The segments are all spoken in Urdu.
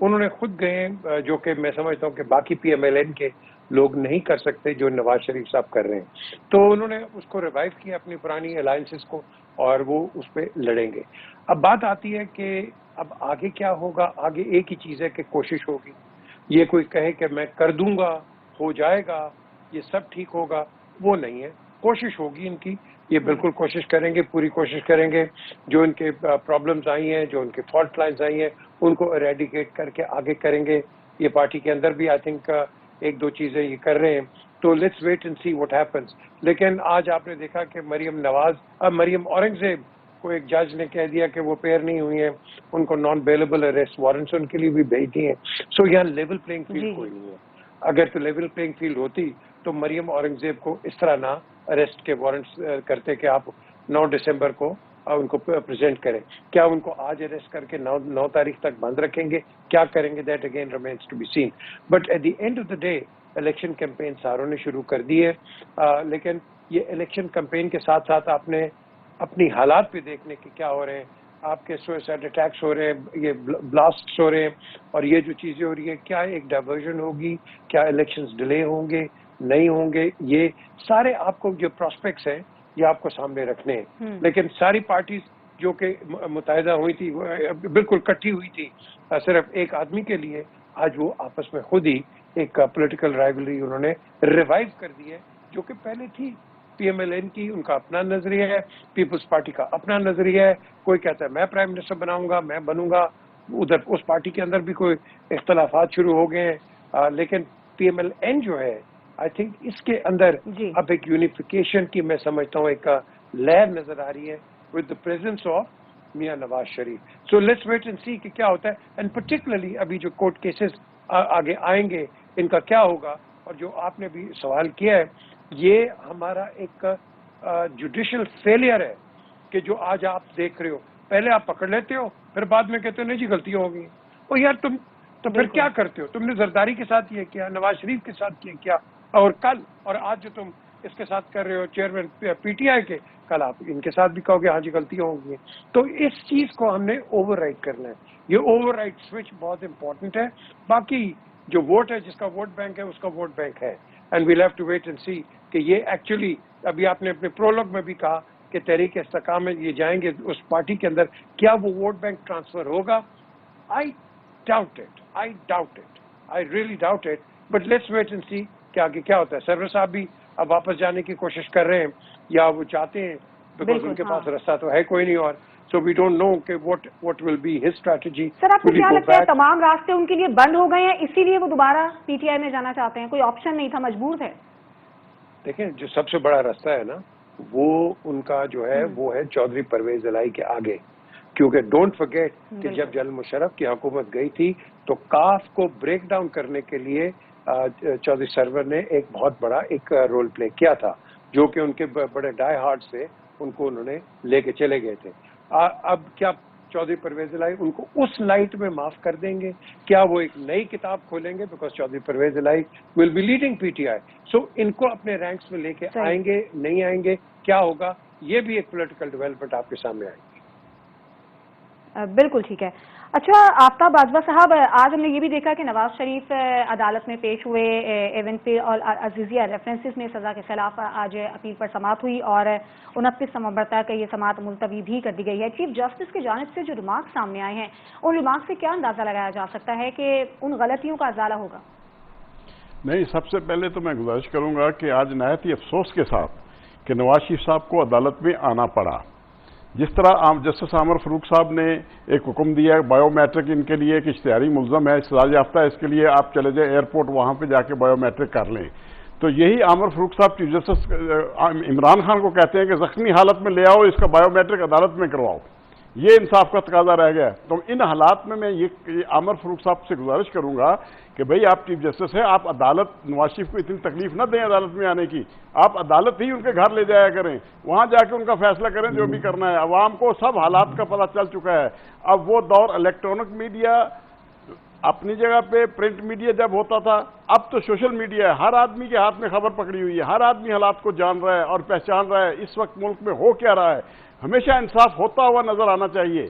انہوں نے خود گئے جو کہ میں سمجھتا ہوں کہ باقی PMLN کے لوگ نہیں کر سکتے جو نواز شریف صاحب کر رہے ہیں. تو انہوں نے اس کو ریوائیو کیا اپنی پرانی الائنسز کو اور وہ اس پہ لڑیں گے. اب بات آتی ہے کہ اب آگے کیا ہوگا. آگے ایک ہی چیز ہے کہ کوشش ہوگی. یہ کوئی کہے کہ میں کر دوں گا، ہو جائے گا، یہ سب ٹھیک ہوگا، وہ نہیں ہے. کوشش ہوگی ان کی، یہ بالکل کوشش کریں گے، پوری کوشش کریں گے. جو ان کے پرابلمز آئی ہیں، جو ان کے فالٹ لائنز آئی ہیں، ان کو اریڈیکیٹ کر کے آگے کریں گے. یہ پارٹی کے اندر بھی آئی تھنک ایک دو چیزیں یہ کر رہے ہیں. تو let's wait and see what happens. لیکن آج آپ نے دیکھا کہ مریم اورنگزیب کو ایک جج نے کہہ دیا کہ وہ پیئر نہیں ہوئی ہیں، ان کو نان بیلیبل اریسٹ وارنٹس ان کے لیے بھی بھیج دیے ہیں. سو یہاں لیول پلینگ فیلڈ کوئی نہیں ہے. اگر تو لیول پلینگ فیلڈ ہوتی تو مریم اورنگزیب کو اس طرح نہ اریسٹ کے وارنٹس کرتے کہ آپ 9 دسمبر کو ان کو پریزنٹ کریں. کیا ان کو آج اریسٹ کر کے 9 تاریخ تک بند رکھیں گے؟ کیا کریں گے؟ That again remains to be seen. But at the end of the day election campaign ساروں نے شروع کر دی ہے. لیکن یہ الیکشن کیمپین کے ساتھ ساتھ آپ نے اپنی حالات پہ دیکھنے کہ کیا ہو رہے ہیں. آپ کے سوئسائڈ اٹیکس ہو رہے ہیں، یہ بلاسٹس ہو رہے ہیں، اور یہ جو چیزیں ہو رہی ہیں، کیا ایک ڈائیورژن ہوگی؟ کیا الیکشنز ڈیلے ہوں گے؟ نہیں ہوں گے؟ یہ سارے آپ کو جو پراسپیکٹس ہیں یہ آپ کو سامنے رکھنے ہیں. لیکن ساری پارٹیز جو کہ متحدہ ہوئی تھی، بالکل کٹھی ہوئی تھی صرف ایک آدمی کے لیے، آج وہ آپس میں خود ہی ایک پولیٹیکل رائیولری انہوں نے ریوائیو کر دی ہے، جو کہ پہلے تھی. PMLN کی ان کا اپنا نظریہ ہے، پیپلز پارٹی کا اپنا نظریہ ہے. کوئی کہتا ہے میں پرائم منسٹر بناؤں گا، میں بنوں گا. ادھر اس پارٹی کے اندر بھی کوئی اختلافات شروع ہو گئے ہیں. لیکن PMLN جو ہے آئی تھنک اس کے اندر اب ایک یونیفیکیشن کی میں سمجھتا ہوں ایک لہر نظر آ رہی ہے with the presence of Mian Nawaz Sharif. So let's wait and see کہ کیا ہوتا ہے. اینڈ پرٹیکولرلی ابھی جو کورٹ کیسز آگے آئیں گے ان کا کیا ہوگا. اور جو آپ نے بھی سوال کیا ہے، یہ ہمارا ایک جوڈیشل فیلئر ہے کہ جو آج آپ دیکھ رہے ہو. پہلے آپ پکڑ لیتے ہو، پھر بعد میں کہتے ہو نہیں جی غلطیاں ہو گئی. اور یار تم تو پھر کیا کرتے ہو؟ تم نے زرداری کے ساتھ یہ کیا، نواز شریف کے ساتھ یہ کیا، اور کل اور آج جو تم اس کے ساتھ کر رہے ہو چیئرمین PTI کے، کل آپ ان کے ساتھ بھی کہو گے ہاں جی غلطیاں ہو گئی. تو اس چیز کو ہم نے اوور رائڈ کرنا ہے. یہ اوور رائڈ سوئچ بہت امپورٹنٹ ہے. باقی جو ووٹ ہے، جس کا ووٹ بینک ہے اس کا ووٹ بینک ہے. And we'll have to wait and see کہ یہ ایکچولی ابھی آپ نے اپنے پرولوگ میں بھی کہا کہ تحریک استحکام میں یہ جائیں گے اس پارٹی کے اندر، کیا وہ ووٹ بینک ٹرانسفر ہوگا؟ I doubt it. I really doubt it. But let's wait and see کہ آگے کیا ہوتا ہے. سرور صاحب بھی اب واپس جانے کی کوشش کر رہے ہیں یا وہ چاہتے ہیں، بیکاز ان کے پاس راستہ تو ہے کوئی نہیں. اور so we don't know کہ what will be his strategy. سر آپ کو کیا لگتا ہے تمام راستے ان کے لیے بند ہو گئے ہیں، اسی لیے وہ دوبارہ PTI میں جانا چاہتے ہیں؟ کوئی آپشن نہیں تھا، مجبور تھے؟ دیکھیں جو سب سے بڑا راستہ ہے نا وہ ان کا جو ہے وہ ہے چودھری پرویز الہی کے آگے. کیونکہ ڈونٹ فرگیٹ کہ جب جنرل مشرف کی حکومت گئی تھی تو کاف کو بریک ڈاؤن کرنے کے لیے چودھری سرور نے ایک بہت بڑا ایک رول پلے کیا تھا، جو کہ ان کے بڑے ڈائی ہارڈ سے ان کو انہوں نے لے کے چلے گئے تھے. اب کیا چودھری پرویز الہی ان کو اس لائٹ میں معاف کر دیں گے؟ کیا وہ ایک نئی کتاب کھولیں گے؟ بیکاز چودھری پرویز الہی ول بی لیڈنگ PTI. سو ان کو اپنے رینکس میں لے کے آئیں گے، نہیں آئیں گے، کیا ہوگا؟ یہ بھی ایک پولیٹیکل ڈیولپمنٹ آپ کے سامنے آئے گی. بالکل ٹھیک ہے. اچھا آفتاب باجوہ صاحب، آج ہم نے یہ بھی دیکھا کہ نواز شریف عدالت میں پیش ہوئے. ایونفیلڈ اور عزیزیہ ریفرنسز میں سزا کے خلاف آج اپیل پر سماعت ہوئی اور 29 نومبر تک یہ سماعت ملتوی بھی کر دی گئی ہے. چیف جسٹس کی جانب سے جو ریمارکس سامنے آئے ہیں، ان ریمارکس سے کیا اندازہ لگایا جا سکتا ہے کہ ان غلطیوں کا ازالہ ہوگا؟ نہیں، سب سے پہلے تو میں گزارش کروں گا کہ آج نہایت ہی افسوس کے ساتھ کہ نواز شریف صاحب کو عدالت میں آنا پڑا. جس طرح جسٹس عامر فاروق صاحب نے ایک حکم دیا ہے بایو میٹرک ان کے لیے ایک اشتہاری ملزم ہے، سزا یافتہ ہے، اس کے لیے آپ چلے جائیں ایئرپورٹ، وہاں پہ جا کے بایو میٹرک کر لیں. تو یہی عامر فاروق صاحب چیف جسٹس عمران خان کو کہتے ہیں کہ زخمی حالت میں لے آؤ، اس کا بایو میٹرک عدالت میں کرواؤ. یہ انصاف کا تقاضا رہ گیا ہے. تو ان حالات میں یہ عامر فاروق صاحب سے گزارش کروں گا کہ بھئی آپ چیف جسٹس ہیں، آپ عدالت نواز شریف کو اتنی تکلیف نہ دیں عدالت میں آنے کی. آپ عدالت ہی ان کے گھر لے جایا کریں، وہاں جا کے ان کا فیصلہ کریں جو بھی کرنا ہے. عوام کو سب حالات کا پتہ چل چکا ہے. اب وہ دور الیکٹرانک میڈیا اپنی جگہ پہ، پرنٹ میڈیا جب ہوتا تھا، اب تو سوشل میڈیا ہے. ہر آدمی کے ہاتھ میں خبر پکڑی ہوئی ہے، ہر آدمی حالات کو جان رہا ہے اور پہچان رہا ہے اس وقت ملک میں ہو کیا رہا ہے. ہمیشہ انصاف ہوتا ہوا نظر آنا چاہیے.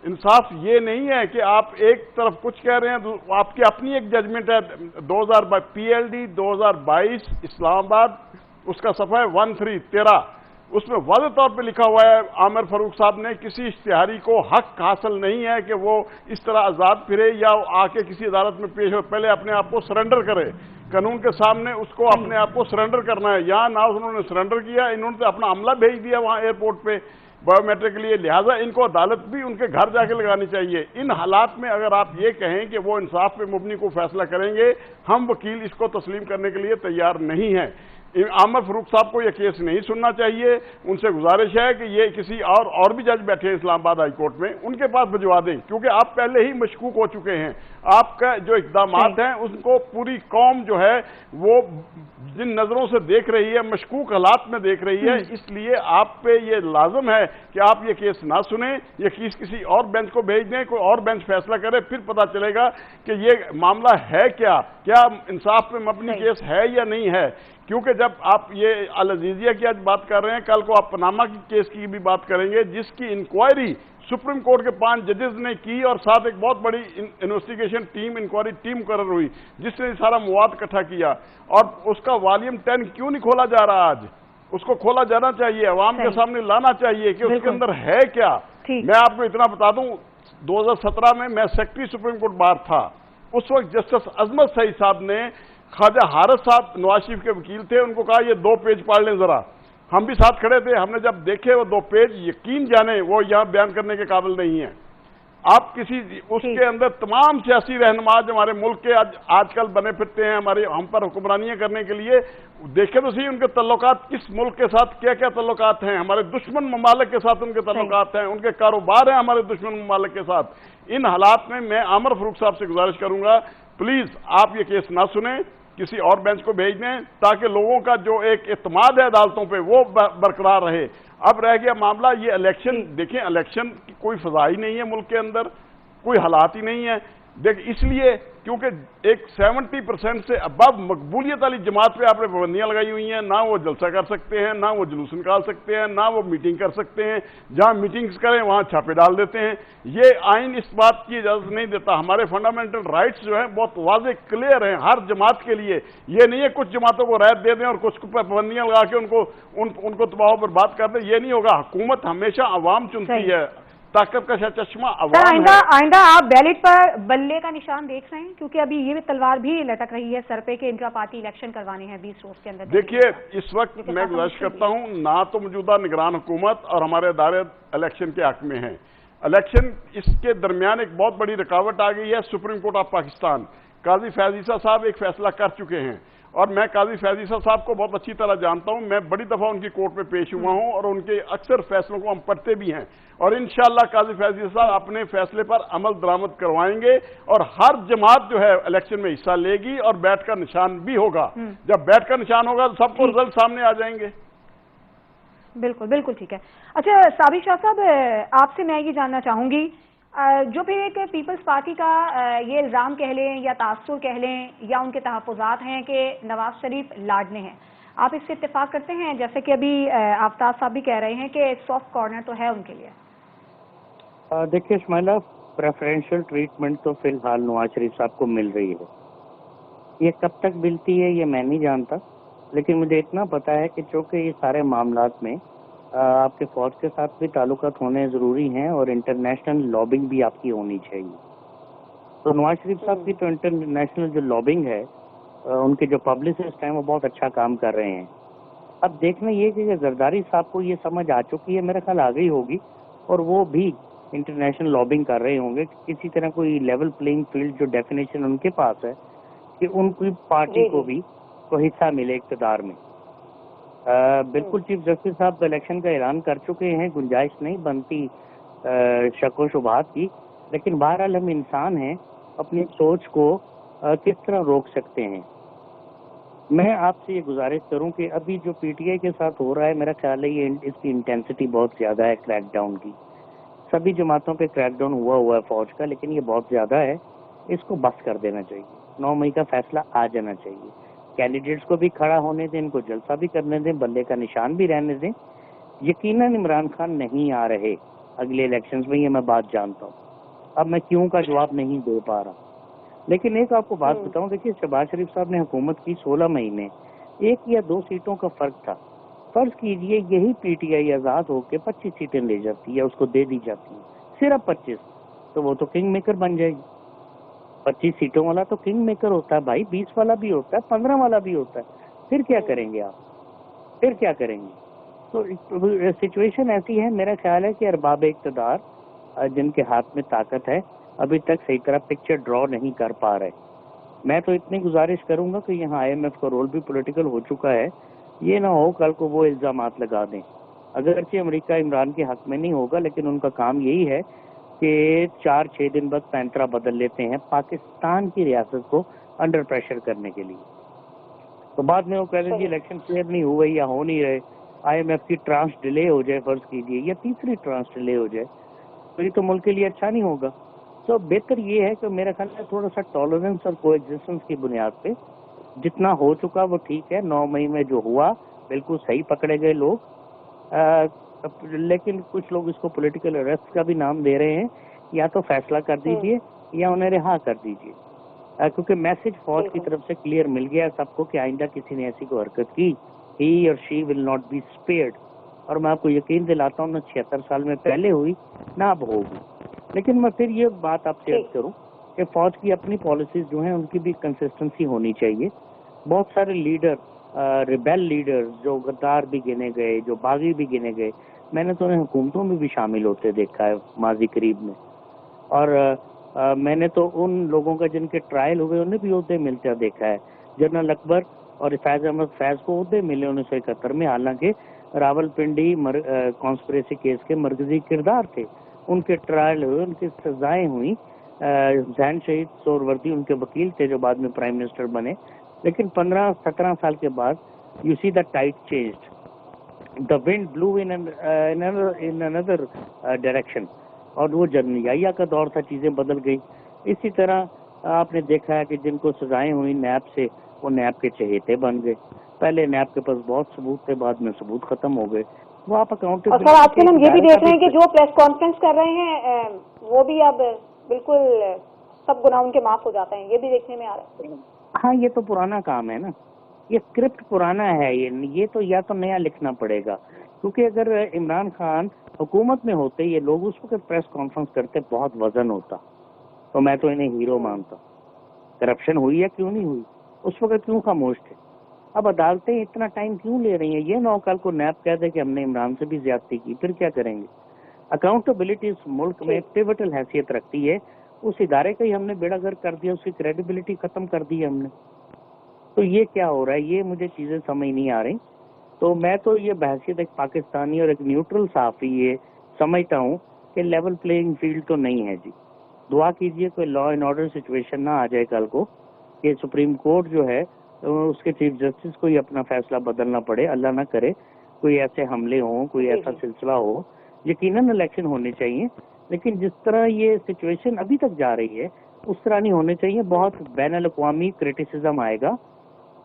انصاف یہ نہیں ہے کہ آپ ایک طرف کچھ کہہ رہے ہیں، آپ کی اپنی ایک ججمنٹ ہے 2022 PLD 2022 اسلام آباد، اس کا صفحہ ہے 1313، اس میں واضح طور پہ لکھا ہوا ہے عامر فاروق صاحب نے کسی اشتہاری کو حق حاصل نہیں ہے کہ وہ اس طرح آزاد پھرے یا آ کے کسی عدالت میں پیش ہو، پہلے اپنے آپ کو سرنڈر کرے قانون کے سامنے، اس کو اپنے آپ کو سرنڈر کرنا ہے۔ یہاں نہ انہوں نے سرنڈر کیا، انہوں نے اپنا عملہ بھیج دیا وہاں ایئرپورٹ پہ بایو میٹرک کے لیے، لہٰذا ان کو عدالت بھی ان کے گھر جا کے لگانی چاہیے۔ ان حالات میں اگر آپ یہ کہیں کہ وہ انصاف پہ مبنی کو فیصلہ کریں گے، ہم وکیل اس کو تسلیم کرنے کے لیے تیار نہیں ہیں۔ عامر فاروق صاحب کو یہ کیس نہیں سننا چاہیے، ان سے گزارش ہے کہ یہ کسی اور بھی جج بیٹھے ہیں اسلام آباد ہائی کورٹ میں، ان کے پاس بھجوا دیں، کیونکہ آپ پہلے ہی مشکوک ہو چکے ہیں۔ آپ کا جو اقدامات ہیں ان کو پوری قوم جو ہے وہ جن نظروں سے دیکھ رہی ہے، مشکوک حالات میں دیکھ رہی ہے، اس لیے آپ پہ یہ لازم ہے کہ آپ یہ کیس نہ سنیں، یہ کیس کسی اور بینچ کو بھیج دیں، کوئی اور بینچ فیصلہ کرے، پھر پتہ چلے گا کہ یہ معاملہ ہے کیا انصاف پہ مبنی کیس ہے یا نہیں ہے۔ کیونکہ جب آپ یہ العزیزیہ کی آج بات کر رہے ہیں، کل کو آپ پاناما کی کیس کی بھی بات کریں گے، جس کی انکوائری سپریم کورٹ کے 5 ججز نے کی اور ساتھ ایک بہت بڑی انویسٹیگیشن ٹیم، انکوائری ٹیم مقرر ہوئی جس نے سارا مواد اکٹھا کیا، اور اس کا والیوم 10 کیوں نہیں کھولا جا رہا؟ آج اس کو کھولا جانا چاہیے، عوام کے سامنے لانا چاہیے کہ اس کے اندر ہے کیا۔ میں آپ کو اتنا بتا دوں، 2017 میں سیکرٹری سپریم کورٹ بار تھا، اس وقت جسٹس عظمت سعید صاحب نے خواجہ حارث صاحب نواز شریف کے وکیل تھے، ان کو کہا یہ 2 پیج پڑھ لیں ذرا، ہم بھی ساتھ کھڑے تھے، ہم نے جب دیکھے وہ 2 پیج، یقین جانے وہ یہاں بیان کرنے کے قابل نہیں ہیں۔ آپ اس کے اندر تمام سیاسی رہنما جو ہمارے ملک کے آج کل بنے پھرتے ہیں ہم پر حکمرانیاں کرنے کے لیے، دیکھیں تو صحیح ان کے تعلقات کس ملک کے ساتھ کیا کیا تعلقات ہیں، ہمارے دشمن ممالک کے ساتھ ان کے تعلقات ہیں، ان کے کاروبار ہیں ہمارے دشمن ممالک کے ساتھ۔ ان حالات میں عامر فاروق صاحب سے گزارش کروں گا، پلیز آپ یہ کیس نہ سنیں، کسی اور بینچ کو بھیج دیں تاکہ لوگوں کا جو ایک اعتماد ہے عدالتوں پہ وہ برقرار رہے۔ اب رہ گیا معاملہ یہ الیکشن، دیکھیں الیکشن کی کوئی فضا ہی نہیں ہے ملک کے اندر، کوئی حالات ہی نہیں ہے، اس لیے کیونکہ ایک 70% سے ابو مقبولیت والی جماعت پہ آپ نے پابندیاں لگائی ہوئی ہیں، نہ وہ جلسہ کر سکتے ہیں، نہ وہ جلوس نکال سکتے ہیں، نہ وہ میٹنگ کر سکتے ہیں، جہاں میٹنگز کریں وہاں چھاپے ڈال دیتے ہیں۔ یہ آئین اس بات کی اجازت نہیں دیتا، ہمارے فنڈامنٹل رائٹس جو ہیں بہت واضح کلیئر ہیں ہر جماعت کے لیے، یہ نہیں ہے کچھ جماعتوں کو رعایت دے دیں اور کچھ پر پابندیاں لگا کے ان کو تباہ و برباد کر دیں، یہ نہیں ہوگا۔ حکومت ہمیشہ عوام چنتی ہے، طاقت کا چشمہ عوام ہے۔ آئندہ آپ بیلٹ پر بلے کا نشان دیکھ رہے ہیں، کیونکہ ابھی یہ تلوار بھی لٹک رہی ہے سر پہ کہ انٹرا پارٹی الیکشن کروانے ہیں 20 روز کے اندر۔ دیکھیے اس وقت میں گزارش کرتا ہوں، نہ تو موجودہ نگران حکومت اور ہمارے ادارے الیکشن کے حق میں ہیں۔ الیکشن اس کے درمیان ایک بہت بڑی رکاوٹ آ گئی ہے، سپریم کورٹ آف پاکستان، قاضی فیض عیسیٰ صاحب ایک فیصلہ کر چکے ہیں، اور میں قاضی فیض عیسیٰ صاحب کو بہت اچھی طرح جانتا ہوں، میں بڑی دفعہ ان کی کورٹ میں پیش ہوا ہوں اور ان کے اکثر فیصلوں کو ہم پڑھتے بھی ہیں، اور انشاءاللہ قاضی فیض عیسیٰ صاحب اپنے فیصلے پر عمل درآمد کروائیں گے، اور ہر جماعت جو ہے الیکشن میں حصہ لے گی اور بیٹ کا نشان بھی ہوگا۔ جب بیٹ کا نشان ہوگا تو سب کو رزلٹ سامنے آ جائیں گے۔ بالکل بالکل ٹھیک ہے۔ اچھا سابق شاہ صاحب، آپ سے میں یہ جاننا چاہوں گی، جو پھر ایک پیپلز پارٹی کا یہ الزام کہہ لیں یا تاثر کہہ لیں یا ان کے تحفظات ہیں کہ نواز شریف لاڈلے ہیں، آپ اس سے اتفاق کرتے ہیں؟ جیسے کہ ابھی آفتاب صاحب بھی کہہ رہے ہیں کہ ایک سافٹ کارنر تو ہے ان کے لیے۔ دیکھیے شمائلہ، پریفرینشل ٹریٹمنٹ تو فی الحال نواز شریف صاحب کو مل رہی ہے، یہ کب تک ملتی ہے یہ میں نہیں جانتا، لیکن مجھے اتنا پتا ہے کہ چونکہ یہ سارے معاملات میں آپ کے فوج کے ساتھ بھی تعلقات ہونے ضروری ہیں اور انٹرنیشنل لابنگ بھی آپ کی ہونی چاہیے، تو نواز شریف صاحب کی تو انٹرنیشنل جو لابنگ ہے، ان کے جو پبلسسٹ ہیں وہ بہت اچھا کام کر رہے ہیں۔ اب دیکھنا یہ کہ زرداری صاحب کو یہ سمجھ آ چکی ہے، میرے خیال آ گئی ہوگی، اور وہ بھی انٹرنیشنل لابنگ کر رہے ہوں گے کہ کسی طرح کوئی لیول پلینگ فیلڈ جو ڈیفینیشن ان کے پاس ہے کہ ان کی پارٹی کو بھی کوئی حصہ ملے اقتدار میں۔ بالکل چیف جسٹس صاحب الیکشن کا اعلان کر چکے ہیں، گنجائش نہیں بنتی شک و شبہات کی، لیکن بہرحال ہم انسان ہیں، اپنی سوچ کو کس طرح روک سکتے ہیں۔ میں آپ سے یہ گزارش کروں کہ ابھی جو پی ٹی آئی کے ساتھ ہو رہا ہے، میرا خیال ہے یہ اس کی انٹینسٹی بہت زیادہ ہے کریک ڈاؤن کی، سبھی جماعتوں پہ کریک ڈاؤن ہوا ہے فوج کا، لیکن یہ بہت زیادہ ہے، اس کو بس کر دینا چاہیے، 9 مئی کا فیصلہ آ جانا چاہیے، کینڈیڈیٹس کو بھی کھڑا ہونے دیں، ان کو جلسہ بھی کرنے دیں، بلے کا نشان بھی رہنے دیں۔ یقیناً عمران خان نہیں آ رہے، اگلے الیکشنز میں، یہ میں بات جانتا ہوں. اب میں کیوں کا جواب نہیں دے پا رہا. لیکن ایک آپ کو بات بتاؤں، دیکھیے شہباز شریف صاحب نے حکومت کی 16 مہینے، 1 یا 2 سیٹوں کا فرق تھا. فرض کیجئے یہی پی ٹی آئی آزاد ہو کے 25 سیٹیں لے جاتی یا اس کو دے دی جاتی ہیں، صرف 25، تو وہ تو کنگ میکر بن جائے گی. 25 سیٹوں والا تو کنگ میکر ہوتا ہے بھائی، 20 والا بھی ہوتا ہے، 15 والا بھی ہوتا ہے. پھر کیا کریں گے آپ؟ پھر کیا کریں گے؟ تو سچویشن ایسی ہے، میرا خیال ہے کہ ارباب اقتدار جن کے ہاتھ میں طاقت ہے ابھی تک صحیح طرح پکچر ڈرا نہیں کر پا رہے. میں تو اتنی گزارش کروں گا کہ یہاں آئی ایم ایف کا رول بھی پولیٹیکل ہو چکا ہے. یہ نہ ہو کل کو وہ الزامات لگا دیں. اگرچہ امریکہ عمران کے حق میں نہیں ہوگا، لیکن ان کا کام یہی ہے کہ 4-6 دن بعد پینترا بدل لیتے ہیں پاکستان کی ریاست کو انڈر پریشر کرنے کے لیے. تو بعد میں وہ کہہ لیں جی الیکشن کلیئر نہیں ہوئے یا ہو نہیں رہے، آئی ایم ایف کی ٹرانس ڈیلے ہو جائے فرض کیجیے، یا تیسری ٹرانس ڈیلے ہو جائے، تو یہ تو ملک کے لیے اچھا نہیں ہوگا. تو بہتر یہ ہے کہ میرا خیال ہے تھوڑا سا ٹالرنس اور کو ایگزسٹنس کی بنیاد پہ جتنا ہو چکا وہ ٹھیک ہے. 9 مئی میں جو ہوا بالکل صحیح پکڑے گئے لوگ، لیکن کچھ لوگ اس کو پولیٹیکل اریسٹ کا بھی نام دے رہے ہیں. یا تو فیصلہ کر دیجئے یا انہیں رہا کر دیجئے، کیونکہ میسج فوج کی طرف سے کلیئر مل گیا ہے سب کو کہ آئندہ کسی نے ایسی کوئی حرکت کی ہی اور شی ول ناٹ بی اسپیئرڈ. اور میں آپ کو یقین دلاتا ہوں نہ 76 سال میں پہلے ہوئی نہ اب ہوگی. لیکن میں پھر یہ بات آپ سے عرض کروں کہ فوج کی اپنی پالیسیز جو ہیں ان کی بھی کنسسٹنسی ہونی چاہیے. بہت سارے لیڈر، ریبیل لیڈر جو غدار بھی گنے گئے، جو باغی بھی گنے گئے، میں نے تو انہیں حکومتوں میں بھی شامل ہوتے دیکھا ہے ماضی قریب میں. اور میں نے تو ان لوگوں کا جن کے ٹرائل ہوئے انہیں بھی عہدے ملتے دیکھا ہے. جنرل اکبر اور فیض احمد فیض کو عہدے ملے 1971 میں، حالانکہ راول پنڈی کانسپریسی کیس کے مرکزی کردار تھے. ان کے ٹرائل ہوئے، ان کی سزائیں ہوئیں. ذہن شہید سہروردی ان کے وکیل تھے جو بعد میں پرائم منسٹر بنے. لیکن 15-17 سال کے بعد you see the tide changed, the wind blew in another direction, اور وہ جرنیائی کا دور تھا، چیزیں بدل گئی. اسی طرح آپ نے دیکھا ہے کہ جن کو سزائیں ہوئی نیب سے، وہ نیب کے چہیتے بن گئے. پہلے نیب کے پاس بہت ثبوت تھے، بعد میں ثبوت ختم ہو گئے. وہ آپ اور سر آج کل ہم یہ بھی دیکھ رہے ہیں کہ جو پریس کانفرنس کر رہے ہیں وہ بھی اب بالکل سب گناہ ان کے معاف ہو جاتے ہیں، یہ بھی دیکھنے میں آ رہا ہے. ہاں یہ تو پرانا کام ہے نا، یہ اسکرپٹ پرانا ہے. یہ تو یا تو نیا لکھنا پڑے گا، کیونکہ اگر عمران خان حکومت میں ہوتے یہ لوگ اس وقت پریس کانفرنس کرتے بہت وزن ہوتا، تو میں تو انہیں ہیرو مانتا. کرپشن ہوئی ہے کیوں نہیں ہوئی، اس وقت کیوں خاموش تھے. اب عدالتیں اتنا ٹائم کیوں لے رہی ہیں؟ یہ نہ کل کو نیب کہہ دے کہ ہم نے عمران سے بھی زیادتی کی، پھر کیا کریں گے؟ اکاؤنٹیبلٹی اس ملک میں پیوٹل حیثیت رکھتی ہے. اس ادارے کا ہی ہم نے بیڑا گرک کر دیا، اس کی کریڈیبلٹی ختم کر دی ہم نے. تو یہ کیا ہو رہا ہے؟ یہ مجھے چیزیں سمجھ نہیں آ رہی. تو میں تو یہ بحثیت ایک پاکستانی اور ایک نیوٹرل صحافی یہ سمجھتا ہوں کہ لیول پلینگ فیلڈ تو نہیں ہے جی. دعا کیجئے کوئی لا اینڈ آرڈر سچویشن نہ آ جائے کل کو کہ سپریم کورٹ جو ہے اس کے چیف جسٹس کو ہی اپنا فیصلہ بدلنا پڑے. اللہ نہ کرے کوئی ایسے حملے ہوں، کوئی ایسا سلسلہ ہو. یقیناً الیکشن ہونے چاہیے، لیکن جس طرح یہ سچویشن ابھی تک جا رہی ہے اس طرح نہیں ہونے چاہیے. بہت بین الاقوامی کرٹیسزم آئے گا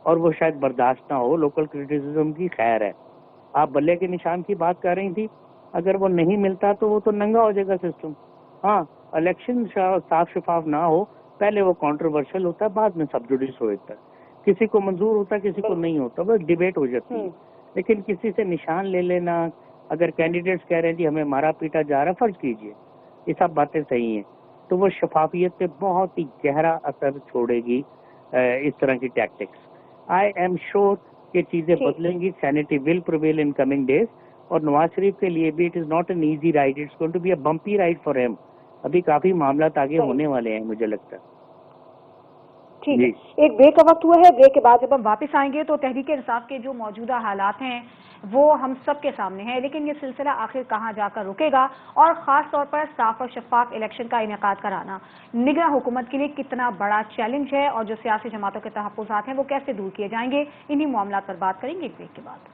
اور وہ شاید برداشت نہ ہو. لوکل کرٹیسزم کی خیر ہے. آپ بلے کے نشان کی بات کر رہی تھی، اگر وہ نہیں ملتا تو وہ تو ننگا ہو جائے گا سسٹم. ہاں الیکشن صاف شفاف نہ ہو، پہلے وہ کانٹروورشل ہوتا ہے، بعد میں سب جوڈیس ہو جاتا ہے. کسی کو منظور ہوتا ہے، کسی کو نہیں ہوتا، وہ ڈیبیٹ ہو جاتی ہے. لیکن کسی سے نشان لے لینا، اگر کینڈیڈیٹس کہہ رہے ہیں جی ہمیں مارا پیٹا جا رہا ہے، فرض کیجئے یہ سب باتیں صحیح ہیں، تو وہ شفافیت پہ بہت ہی گہرا اثر چھوڑے گی اس طرح کی ٹیکٹکس. آئی ایم شیور کہ چیزیں بدلیں گی. Sanity will prevail in coming days. اور نواز شریف کے لیے بھی it is not an easy ride, it's going to be a bumpy ride for him. ابھی کافی معاملات آگے ہونے والے ہیں مجھے لگتا ہے. ٹھیک ہے، ایک بریک کا وقت ہوا ہے. بریک کے بعد جب ہم واپس آئیں گے تو تحریک انصاف کے جو موجودہ حالات ہیں وہ ہم سب کے سامنے ہیں، لیکن یہ سلسلہ آخر کہاں جا کر رکے گا، اور خاص طور پر صاف اور شفاف الیکشن کا انعقاد کرانا نگراں حکومت کے لیے کتنا بڑا چیلنج ہے، اور جو سیاسی جماعتوں کے تحفظات ہیں وہ کیسے دور کیے جائیں گے، انہی معاملات پر بات کریں گے ایک بریک کے بعد.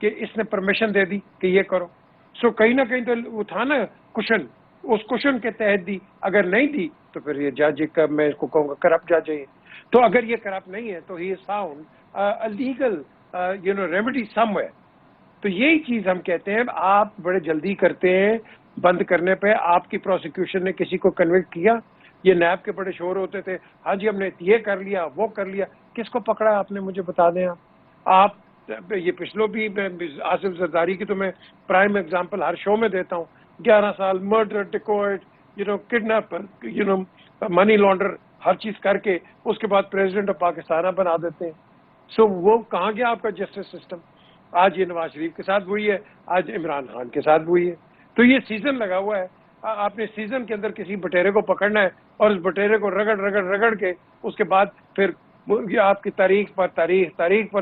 کہ اس نے پرمیشن دے دی کہ یہ کرو. سو کہیں نہ کہیں تو وہ تھا نا کشن, اس کشن کے تحت دی. اگر نہیں دی تو پھر یہ جج کا میں اس کو کہوں گا کرپٹ جج ہے. تو اگر یہ کرپٹ نہیں ہے تو he is found legal remedy somewhere. تو یہی چیز ہم کہتے ہیں, آپ بڑے جلدی کرتے ہیں بند کرنے پہ. آپ کی پروسیکیوشن نے کسی کو کنوکٹ کیا, یہ نیب کے بڑے شور ہوتے تھے, ہاں جی ہم نے یہ کر لیا وہ کر لیا. کس کو پکڑا آپ نے, مجھے بتا دیں. آپ یہ پچھلو بھی آصف زرداری کی تو میں پرائم ایگزامپل ہر شو میں دیتا ہوں. 11 سال مرڈر, ڈیکوئٹ, کڈنیپ, منی لانڈر, ہر چیز کر کے اس کے بعد پریزیڈنٹ آف پاکستان بنا دیتے ہیں. سو وہ کہاں گیا آپ کا جسٹس سسٹم؟ آج یہ نواز شریف کے ساتھ وہی ہے, آج عمران خان کے ساتھ وہی ہے. تو یہ سیزن لگا ہوا ہے. آپ نے سیزن کے اندر کسی بٹیرے کو پکڑنا ہے اور اس بٹیرے کو رگڑ کے اس کے بعد پھر آپ کی تاریخ پر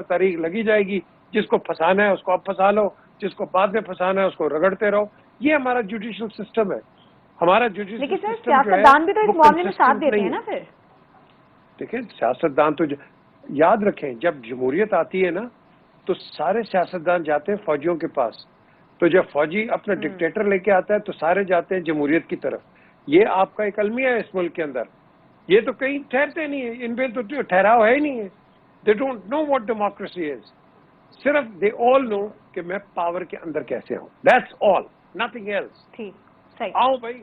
تاریخ لگی جائے گی. جس کو پھنسانا ہے اس کو اب پھنسا لو, جس کو بعد میں پھنسانا ہے اس کو رگڑتے رہو. یہ ہمارا جوڈیشل سسٹم ہے. ہمارا جوڈیشل لیکن سسٹم سیاستدان بھی تو اس معاملے میں ساتھ دیتے ہیں نا. پھر دیکھیں سیاستدان تو یاد رکھیں, جب جمہوریت آتی ہے نا تو سارے سیاستدان جاتے ہیں فوجیوں کے پاس. تو جب فوجی اپنا ڈکٹیٹر لے کے آتا ہے تو سارے جاتے ہیں جمہوریت کی طرف. یہ آپ کا ایک المیہ ہے اس ملک کے اندر. یہ تو کہیں ٹھہرتے نہیں ہیں, ان پہ تو ٹھہراؤ ہے ہی نہیں ہے. They don't know what democracy is. صرف دے آل نو کہ میں پاور کے اندر کیسے ہوں. That's all, nothing else. ٹھیک, صحیح. آؤ بھائی,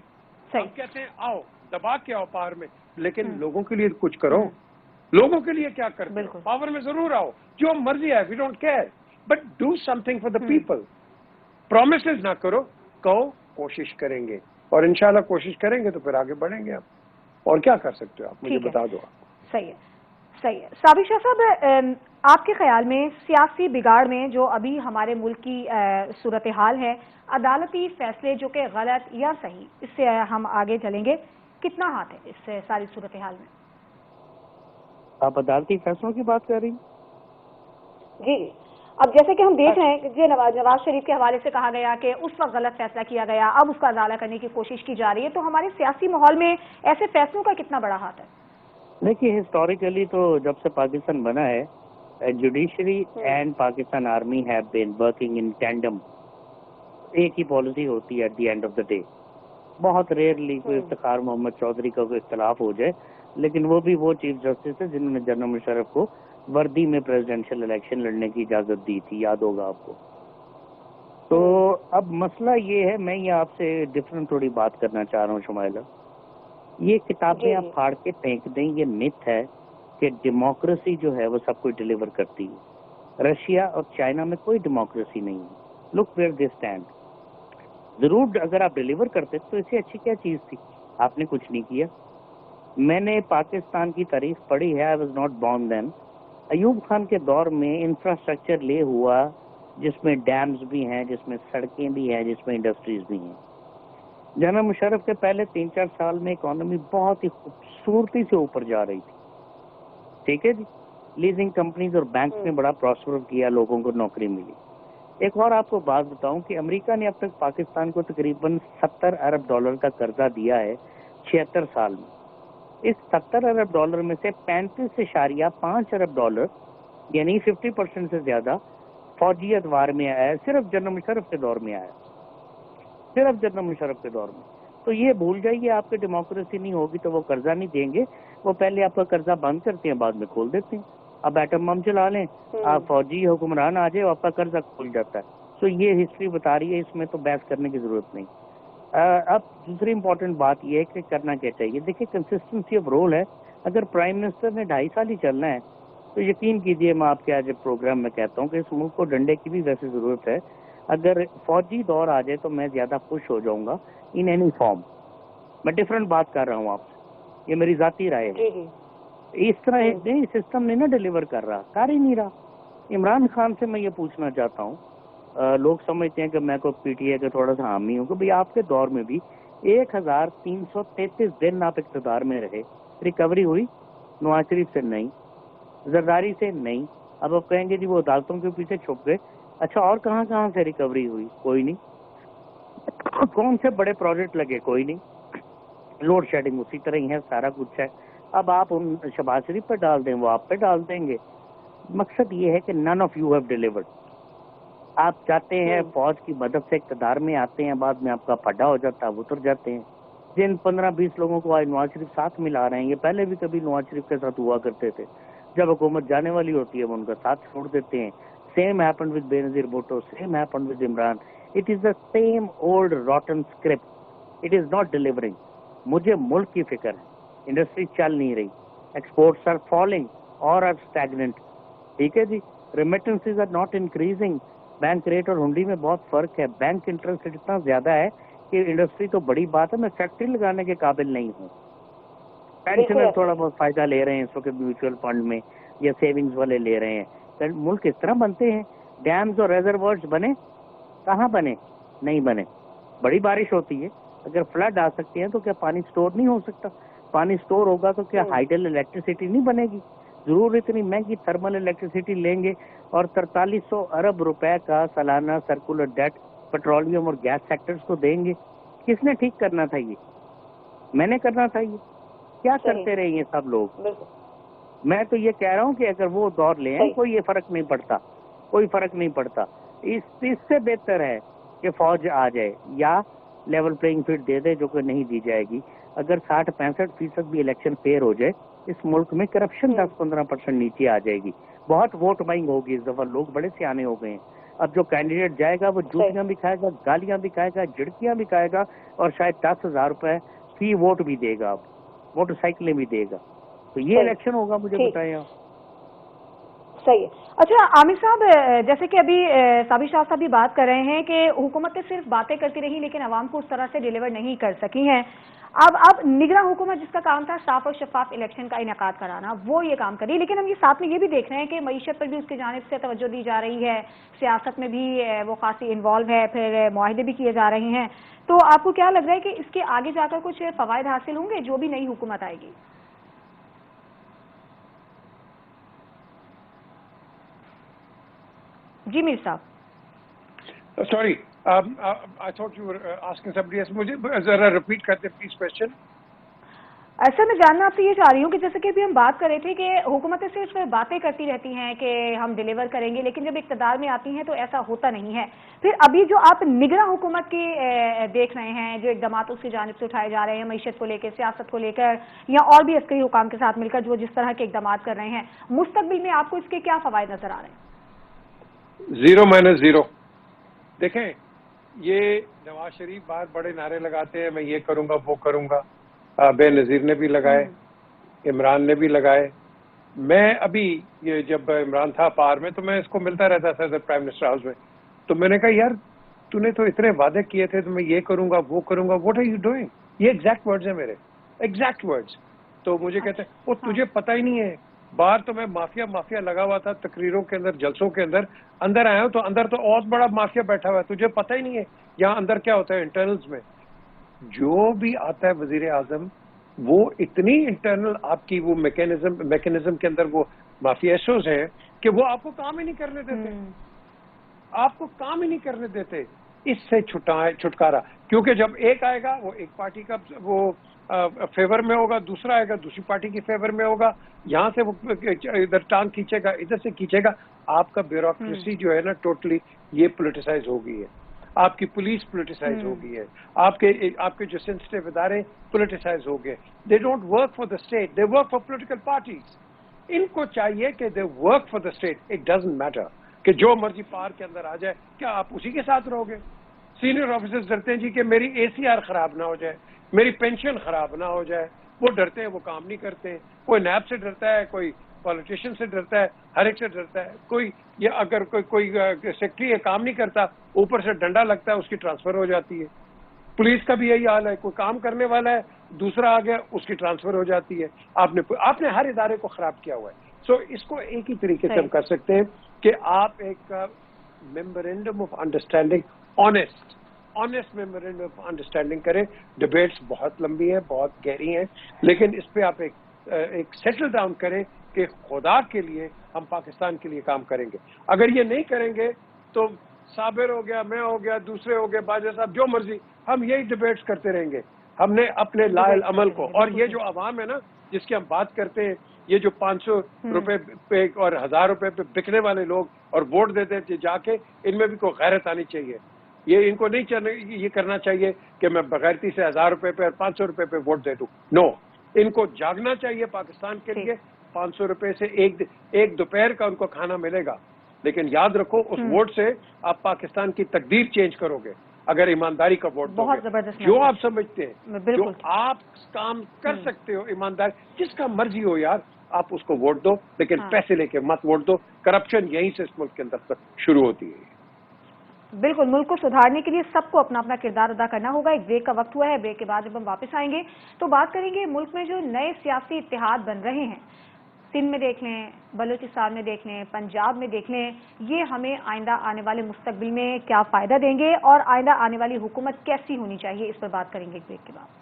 ہم کہتے ہیں آؤ دبا کے آؤ پاور میں, لیکن لوگوں کے لیے کچھ کرو. لوگوں کے لیے کیا کرتے ہو؟ پاور میں ضرور آؤ, جو مرضی ہے, we don't care, but do something for the people. Promises نہ کرو, کہو کوشش کریں گے, اور انشاءاللہ کوشش کریں گے تو پھر آگے بڑھیں گے. اور کیا کر سکتے ہو آپ, مجھے بتا دو. صحیح ہے, صحیح ہے. سابق شاہ صاحب, آپ کے خیال میں سیاسی بگاڑ میں جو ابھی ہمارے ملک کی صورتحال ہے, عدالتی فیصلے جو کہ غلط یا صحیح, اس سے ہم آگے چلیں گے, کتنا ہاتھ ہے اس ساری صورتحال میں؟ آپ عدالتی فیصلوں کی بات کر رہی ہیں؟ جی, اب جیسے کہ ہم دیکھ رہے ہیں کہ نواز شریف کے حوالے سے کہا گیا کہ اس وقت غلط فیصلہ کیا گیا, اب اس کا ازالہ کرنے کی کوشش کی جا رہی ہے. تو ہمارے سیاسی ماحول میں ایسے فیصلوں کا کتنا بڑا ہاتھ ہے؟ دیکھیے, ہسٹوریکلی تو جب سے پاکستان بنا ہے, judiciary and Pakistan army have been working in tandem. ایک ہی پالیسی ہوتی ہے at the end of the day. بہت ریئرلی کوئی افتخار محمد چودھری کا کوئی اختلاف ہو جائے, لیکن وہ بھی وہ چیف جسٹس ہے جنہوں نے جنرل مشرف کو وردی میں پریزیڈنشل الیکشن لڑنے کی اجازت دی تھی, یاد ہوگا آپ کو. تو اب مسئلہ یہ ہے, میں یہ آپ سے ڈفرنٹ تھوڑی بات کرنا چاہ رہا ہوں شمائلہ. یہ کتابیں آپ پھاڑ کے پھینک دیں, یہ مت ہے کہ ڈیموکریسی جو ہے وہ سب کچھ ڈیلیور کرتی ہے. رشیا اور چائنا میں کوئی ڈیموکریسی نہیں ہے. لک ویئر دے اسٹینڈ. ضرور اگر آپ ڈیلیور کرتے تو اس سے اچھی کیا چیز تھی؟ آپ نے کچھ نہیں کیا. میں نے پاکستان کی تاریخ پڑھی ہے, I was not born then. Ayub Khan کے دور میں انفراسٹرکچر لے ہوا, جس میں ڈیمز بھی ہیں, جس میں سڑکیں بھی ہیں, جس میں انڈسٹریز بھی ہیں. جنرل مشرف کے پہلے 3-4 سال میں اکانومی بہت ہی خوبصورتی سے اوپر جا رہی تھی. ٹھیک ہے جی, لیزنگ کمپنیز اور بینکس نے بڑا پراسپر کیا, لوگوں کو نوکری ملی. ایک اور آپ کو بات بتاؤں کہ امریکہ نے اب تک پاکستان کو تقریباً $70 ارب کا قرضہ دیا ہے 76 سال میں. اس $70 ارب میں سے $35.5 ارب یعنی 50% سے زیادہ فوجی ادوار میں آیا ہے, صرف جنرل مشرف کے دور میں آیا, صرف جنرل مشرف کے دور میں. تو یہ بھول جائیے, آپ کی ڈیموکریسی نہیں ہوگی تو وہ قرضہ نہیں دیں گے. وہ پہلے آپ کا قرضہ بند کرتے ہیں, بعد میں کھول دیتے ہیں. اب ایٹم بم چلا لیں, آپ فوجی حکمران آ جائے, آپ کا قرضہ کھل جاتا ہے. تو یہ ہسٹری بتا رہی ہے, اس میں تو بحث کرنے کی ضرورت نہیں. اب دوسری امپورٹنٹ بات یہ ہے کہ کرنا کیا چاہیے. دیکھیے, کنسسٹنسی آف رول ہے. اگر پرائم منسٹر نے 2.5 سال ہی چلنا ہے تو یقین کیجئے, میں آپ کے آج پروگرام میں کہتا ہوں کہ اس ملک کو ڈنڈے کی بھی ویسے ضرورت ہے. اگر فوجی دور آ جائے تو میں زیادہ خوش ہو جاؤں گا ان اینی فارم. میں ڈفرنٹ بات کر رہا ہوں آپ سے, یہ میری ذاتی رائے ہے. اس طرح سسٹم نہیں نا ڈیلیور کر رہا, کر ہی نہیں رہا. عمران خان سے میں یہ پوچھنا چاہتا ہوں, لوگ سمجھتے ہیں کہ میں کو پی ٹی اے کا تھوڑا سا حامی ہوں, کہ بھئی آپ کے دور میں بھی 1333 دن آپ اقتدار میں رہے, ریکوری ہوئی؟ نواز شریف سے نہیں, زرداری سے نہیں. اب آپ کہیں گے جی وہ عدالتوں کے پیچھے چھپ گئے. اچھا, اور کہاں کہاں سے ریکوری ہوئی؟ کوئی نہیں. کون سے بڑے پروجیکٹ لگے؟ کوئی نہیں. لوڈ شیڈنگ اسی طرح ہی ہے, سارا کچھ ہے. اب آپ ان شہباز شریف پہ ڈال دیں, وہ آپ پہ ڈال دیں گے. مقصد یہ ہے کہ none of you have delivered. آپ چاہتے ہیں فوج کی مدد سے اقتدار میں آتے ہیں, بعد میں آپ کا پھڈا ہو جاتا ہے, آپ اتر جاتے ہیں. جن 15-20 لوگوں کو آج نواز شریف ساتھ ملا رہے ہیں, یہ پہلے بھی کبھی نواز شریف کے ساتھ ہوا کرتے تھے. جب حکومت جانے والی ہوتی ہے وہ ان کا ساتھ چھوڑ دیتے ہیں. Same happened with Benazir Bhutto, same happened with Imran. It is the same old rotten script. It is not delivering. مجھے ملک کی فکر ہے, انڈسٹری چل نہیں رہی, ایکسپورٹس آر فالنگ اور آر اسٹیگننٹ. ٹھیک ہے جی, remittances are not increasing. Bank rate اور ہنڈی میں بہت فرق ہے. بینک انٹرسٹ ریٹ اتنا زیادہ ہے کہ انڈسٹری تو بڑی بات ہے, میں فیکٹری لگانے کے قابل نہیں ہوں. پینشنر تھوڑا بہت فائدہ لے رہے ہیں اس وقت میوچل فنڈ میں, یا سیونگز والے لے رہے ہیں. ملک اس طرح بنتے ہیں. ڈیمز اور ریزروائرز بنے, کہاں بنے؟ نہیں بنے. بڑی بارش ہوتی ہے, اگر فلڈ آ سکتے ہیں تو کیا پانی سٹور نہیں ہو سکتا؟ پانی سٹور ہوگا تو کیا ہائیڈل الیکٹریسٹی نہیں بنے گی؟ ضرور اتنی مہنگی تھرمل الیکٹریسٹی لیں گے اور 4300 ارب روپے کا سالانہ سرکولر ڈیٹ پیٹرولیم اور گیس سیکٹرز کو دیں گے. کس نے ٹھیک کرنا تھا یہ؟ میں نے کرنا تھا یہ؟ کیا کرتے رہے یہ سب لوگ؟ میں تو یہ کہہ رہا ہوں کہ اگر وہ دور لیں کوئی یہ فرق نہیں پڑتا, کوئی فرق نہیں پڑتا. اس سے بہتر ہے کہ فوج آ جائے یا لیول پلینگ فیلڈ دے دے, جو کہ نہیں دی جائے گی. اگر 60-65% بھی الیکشن فیئر ہو جائے, اس ملک میں کرپشن 10-15% نیچے آ جائے گی. بہت ووٹ بائنگ ہوگی اس دفعہ, لوگ بڑے سیانے ہو گئے ہیں. اب جو کینڈیڈیٹ جائے گا وہ جوتیاں بھی کھائے گا, گالیاں بھی کھائے گا, جھڑکیاں بھی کھائے گا, اور شاید 10,000 روپے فی ووٹ بھی دے گا, اب موٹر سائیکلیں بھی دے گا. تو یہ الیکشن ہوگا, مجھے بتائیں آپ. صحیح ہے. اچھا عامر صاحب, جیسے کہ ابھی صابر شاہ صاحب بھی بات کر رہے ہیں کہ حکومتیں صرف باتیں کرتی رہی لیکن عوام کو اس طرح سے ڈیلیور نہیں کر سکی ہیں. اب نگراں حکومت جس کا کام تھا صاف اور شفاف الیکشن کا انعقاد کرانا, وہ یہ کام کری, لیکن ہم یہ ساتھ میں یہ بھی دیکھ رہے ہیں کہ معیشت پر بھی اس کی جانب سے توجہ دی جا رہی ہے, سیاست میں بھی وہ خاصی انوالو ہے, پھر معاہدے بھی کیے جا رہے ہیں. تو آپ کو کیا لگ رہا ہے کہ اس کے آگے جا کر کچھ فوائد حاصل ہوں گے جو بھی نئی حکومت آئے گی؟ جی میر صاحب. Sorry, I thought you were asking somebody else. مجھے ذرا ریپیٹ کرتے پلیز کوشچن. سر میں جاننا آپ سے یہ چاہ رہی ہوں کہ جیسے کہ ابھی ہم بات کر رہے تھے کہ حکومتیں صرف باتیں کرتی رہتی ہیں کہ ہم ڈیلیور کریں گے, لیکن جب اقتدار میں آتی ہیں تو ایسا ہوتا نہیں ہے. پھر ابھی جو آپ نگراں حکومت کی دیکھ رہے ہیں, جو اقدامات اس کی جانب سے اٹھائے جا رہے ہیں معیشت کو لے کے, سیاست کو لے کر, یا اور بھی عسکری حکام کے ساتھ مل کر جو جس طرح کے اقدامات کر رہے ہیں, مستقبل میں آپ کو اس کے کیا فوائد نظر آ رہے ہیں؟ 0-0. دیکھیں, یہ نواز شریف باہر بڑے نعرے لگاتے ہیں, میں یہ کروں گا وہ کروں گا. بے نظیر نے بھی لگائے, عمران نے بھی لگائے. میں ابھی یہ جب عمران تھا پار میں تو میں اس کو ملتا رہتا تھا پرائم منسٹر ہاؤس میں, تو میں نے کہا یار تو نے تو اتنے وعدے کیے تھے, تو میں یہ کروں گا وہ کروں گا, واٹ آر یو ڈوئنگ. یہ ایگزیکٹ ورڈز ہیں میرے, ایگزیکٹ ورڈز. تو مجھے کہتے ہیں وہ تجھے پتہ ہی نہیں ہے, باہر تو میں مافیا لگا ہوا تھا تقریروں کے اندر, جلسوں کے اندر آیا ہوں تو اندر تو اور بڑا مافیا بیٹھا ہوا ہے, تجھے پتہ ہی نہیں ہے یہاں اندر کیا ہوتا ہے انٹرنلز میں. جو بھی آتا ہے وزیر اعظم, وہ اتنی انٹرنل آپ کی وہ میکینزم کے اندر وہ مافیاسوز ہیں کہ وہ آپ کو کام ہی نہیں کرنے دیتے, آپ کو کام ہی نہیں کرنے دیتے. اس سے چھٹکارا, کیونکہ جب ایک آئے گا وہ ایک پارٹی کا وہ فیور میں ہوگا, دوسرا آئے گا دوسری پارٹی کی فیور میں ہوگا, یہاں سے وہ ادھر ٹانگ کھینچے گا, ادھر سے کھینچے گا. آپ کا بیوروکریسی جو ہے نا ٹوٹلی یہ پولیٹیسائز ہو گئی ہے, آپ کی پولیس پولیٹیسائز ہو گئی ہے, آپ کے جو سینسٹیو ادارے پولیٹیسائز ہو گئے. They don't work for the state, they work for political parties. ان کو چاہیے کہ they work for the state. It doesn't matter کہ جو مرضی پار کے اندر آ جائے, کیا آپ اسی کے ساتھ رہو گے؟ سینئر آفیسرز ڈرتے ہیں جی کہ میری ACR خراب نہ ہو جائے, میری پینشن خراب نہ ہو جائے, وہ ڈرتے ہیں, وہ کام نہیں کرتے. کوئی نیب سے ڈرتا ہے, کوئی پالیٹیشین سے ڈرتا ہے, ہر ایک سے ڈرتا ہے. کوئی یہ اگر کوئی سیکٹری ہے کام نہیں کرتا, اوپر سے ڈنڈا لگتا ہے, اس کی ٹرانسفر ہو جاتی ہے. پولیس کا بھی یہی حال ہے, کوئی کام کرنے والا ہے, دوسرا آ گیا, اس کی ٹرانسفر ہو جاتی ہے. آپ نے ہر ادارے کو خراب کیا ہوا ہے. سو اس کو ایک ہی طریقے سے ہم کر سکتے ہیں کہ آپ ایک memorandum of understanding, honest memorandum of understanding کریں. ڈبیٹس بہت لمبی ہیں, بہت گہری ہیں, لیکن اس پہ آپ ایک سیٹل ڈاؤن کریں کہ خدا کے لیے ہم پاکستان کے لیے کام کریں گے. اگر یہ نہیں کریں گے تو صابر ہو گیا, میں ہو گیا, دوسرے ہو گئے, باجوہ صاحب, جو مرضی, ہم یہی ڈبیٹس کرتے رہیں گے. ہم نے اپنے لا العمل کو, اور یہ جو عوام ہے نا, جس کی ہم بات کرتے ہیں، یہ جو 500 روپے پہ اور 1000 روپے پہ بکنے والے لوگ اور ووٹ دیتے تھے جا کے، ان میں بھی کوئی غیرت آنی چاہیے. یہ ان کو نہیں یہ کرنا چاہیے کہ میں بغیرتی سے 1000 روپے پہ اور 500 روپے پہ ووٹ دے دوں. نو، ان کو جاگنا چاہیے پاکستان کے لیے. 500 روپے سے ایک دوپہر کا ان کو کھانا ملے گا، لیکن یاد رکھو اس ووٹ سے آپ پاکستان کی تقدیر چینج کرو گے اگر ایمانداری کا ووٹ دو گے. جو آپ سمجھتے ہیں، جو آپ کام کر سکتے ہو ایمانداری، جس کا مرضی ہو یار، آپ اس کو ووٹ دو، لیکن پیسے لے کے مت ووٹ دو. کرپشن یہیں سے اس ملک کے اندر شروع ہوتی ہے. بالکل، ملک کو سدھارنے کے لیے سب کو اپنا اپنا کردار ادا کرنا ہوگا. ایک بریک کا وقت ہوا ہے، بریک کے بعد جب ہم واپس آئیں گے تو بات کریں گے ملک میں جو نئے سیاسی اتحاد بن رہے ہیں، سندھ میں دیکھ لیں، بلوچستان میں دیکھ لیں، پنجاب میں دیکھ لیں، یہ ہمیں آئندہ آنے والے مستقبل میں کیا فائدہ دیں گے اور آئندہ آنے والی حکومت کیسی ہونی چاہیے، اس پر بات کریں گے ایک بریک کے بعد.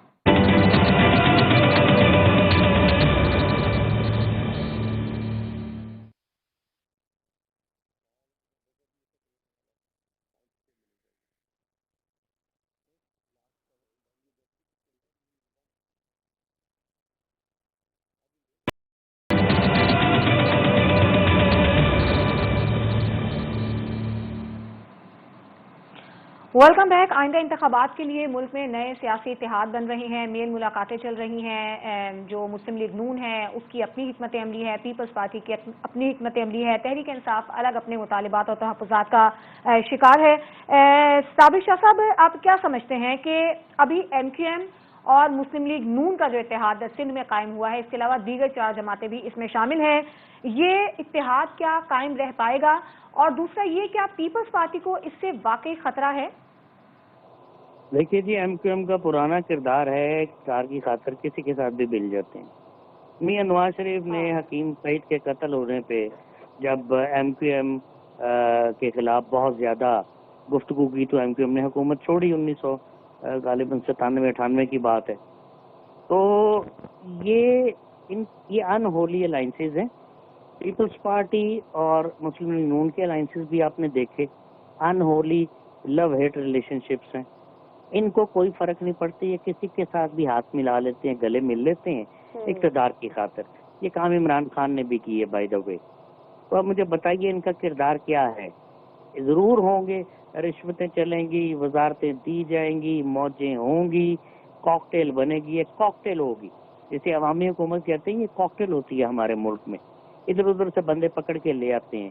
Welcome back. آئندہ انتخابات کے لیے ملک میں نئے سیاسی اتحاد بن رہے ہیں، میل ملاقاتیں چل رہی ہیں. جو مسلم لیگ نون ہے اس کی اپنی حکمت عملی ہے، پیپلز پارٹی کی اپنی حکمت عملی ہے، تحریک انصاف الگ اپنے مطالبات اور تحفظات کا شکار ہے. صابر شاہ صاحب، آپ کیا سمجھتے ہیں کہ ابھی ایم کیو ایم اور مسلم لیگ نون کا جو اتحاد سندھ میں قائم ہوا ہے، اس کے علاوہ دیگر 4 جماعتیں بھی اس میں شامل ہیں، یہ اتحاد کیا قائم رہ پائے گا؟ اور دوسرا یہ کہ پیپلز پارٹی کو اس سے واقعی خطرہ ہے؟ دیکھیے جی، ایم کیو ایم کا پرانا کردار ہے کار کی خاطر کسی کے ساتھ بھی مل جاتے ہیں. میاں نواز شریف نے حکیم سعید کے قتل ہونے پہ جب ایم کیو ایم کے خلاف بہت زیادہ گفتگو کی تو ایم کیو ایم نے حکومت چھوڑی. 1997-98 کی بات ہے. تو یہ ان ہولی الائنسز ہیں. پیپلز پارٹی اور مسلم لیگ نون کے الائنسز بھی آپ نے دیکھے، ان ہولی لو ہیٹ ریلیشن شپس ہیں. ان کو کوئی فرق نہیں پڑتی، یہ کسی کے ساتھ بھی ہاتھ ملا لیتے ہیں، گلے مل لیتے ہیں اقتدار کی خاطر. یہ کام عمران خان نے بھی کی ہے بائی دا وے. تو اب مجھے بتائیے ان کا کردار کیا ہے؟ ضرور ہوں گے، رشوتیں چلیں گی، وزارتیں دی جائیں گی، موجیں ہوں گی، کاکٹیل بنے گی. یہ کاکٹیل ہوگی جسے عوامی حکومت کہتے ہیں. یہ کاکٹیل ہوتی ہے ہمارے ملک میں. ادھر ادھر سے بندے پکڑ کے لے آتے ہیں.